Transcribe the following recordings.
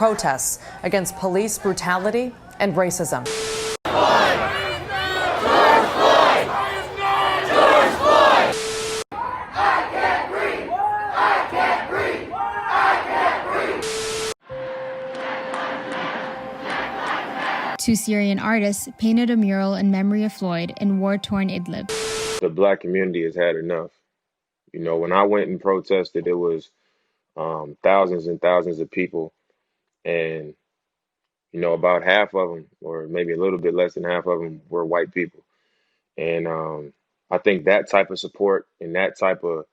Protests against police brutality and racism. Two Syrian artists painted a mural in memory of Floyd in war-torn Idlib. The Black community has had enough. You know, when I went and protested, it was thousands and thousands of people. And, you know, about half of them, or maybe a little bit less than half of them, were white people. And I think that type of support and that type of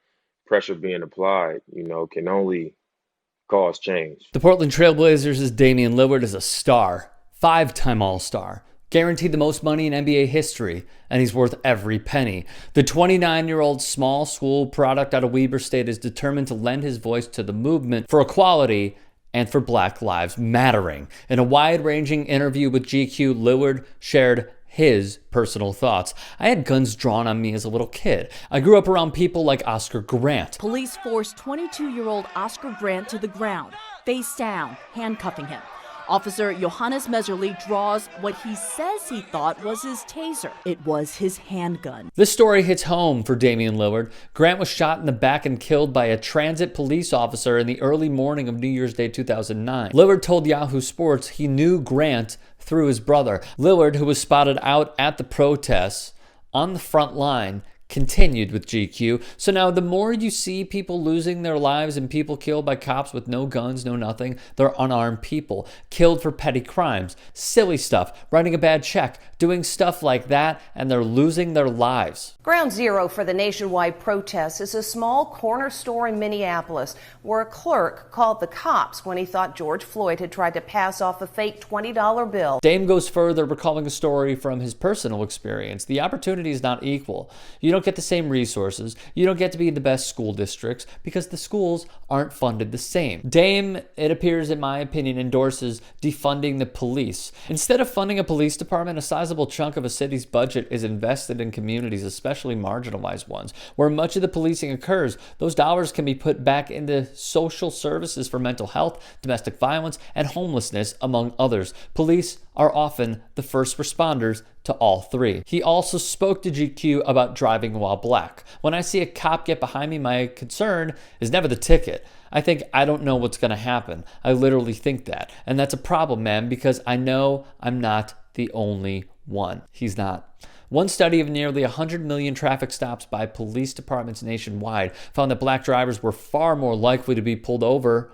pressure being applied, you know, can only cause change. The Portland Trailblazers' Damian Lillard is a star, 5-time All-Star, guaranteed the most money in NBA history, and he's worth every penny. The 29-year-old small school product out of Weber State is determined to lend his voice to the movement for equality and for Black Lives Mattering. In a wide-ranging interview with GQ, Lillard shared his personal thoughts. I had guns drawn on me as a little kid. I grew up around people like Oscar Grant. Police forced 22-year-old Oscar Grant to the ground, face down, handcuffing him. Officer Johannes Meserly draws what he says he thought was his taser. It was his handgun. This story hits home for Damian Lillard. Grant was shot in the back and killed by a transit police officer in the early morning of New Year's Day 2009. Lillard told Yahoo Sports he knew Grant through his brother. Lillard, who was spotted out at the protests on the front line, continued with GQ. So now the more you see people losing their lives and people killed by cops with no guns, no nothing, they're unarmed people, killed for petty crimes, silly stuff, writing a bad check, doing stuff like that, and they're losing their lives. Ground zero for the nationwide protests is a small corner store in Minneapolis where a clerk called the cops when he thought George Floyd had tried to pass off a fake $20 bill. Dame goes further, recalling a story from his personal experience. The opportunity is not equal. You don't get the same resources. You don't get to be in the best school districts because the schools aren't funded the same. Dame, it appears, in my opinion, endorses defunding the police. Instead of funding a police department, a sizable chunk of a city's budget is invested in communities, especially marginalized ones, where much of the policing occurs. Those dollars can be put back into social services for mental health, domestic violence, and homelessness, among others. Police are often the first responders to all three. He also spoke to GQ about driving while black. When I see a cop get behind me, my concern is never the ticket. I think I don't know what's going to happen. I literally think that. And that's a problem, man, because I know I'm not the only one. He's not. One study of nearly 100 million traffic stops by police departments nationwide found that black drivers were far more likely to be pulled over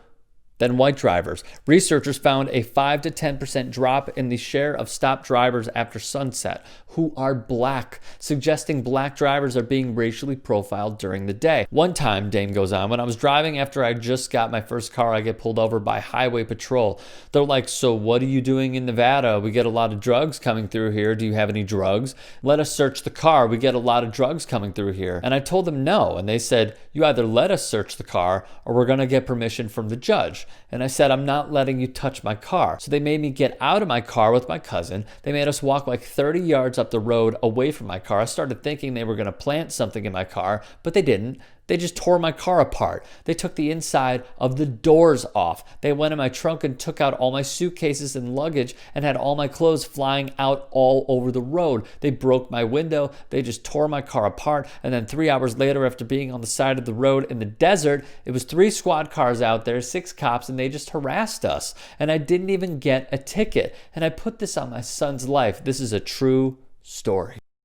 than white drivers. Researchers found a 5 to 10% drop in the share of stopped drivers after sunset who are black, suggesting black drivers are being racially profiled during the day. One time, Dame goes on, when I was driving after I just got my first car, I get pulled over by highway patrol. They're like, "So what are you doing in Nevada? We get a lot of drugs coming through here. Do you have any drugs? Let us search the car. We get a lot of drugs coming through here." And I told them no. And they said, "You either let us search the car or we're going to get permission from the judge." And I said, "I'm not letting you touch my car." So they made me get out of my car with my cousin. They made us walk like 30 yards up the road away from my car. I started thinking they were going to plant something in my car, but they didn't. They just tore my car apart. They took the inside of the doors off. They went in my trunk and took out all my suitcases and luggage and had all my clothes flying out all over the road. They broke my window. They just tore my car apart. And then 3 hours later, after being on the side of the road in the desert, it was 3 squad cars out there, 6 cops, and they just harassed us. And I didn't even get a ticket. And I put this on my son's life. This is a true story.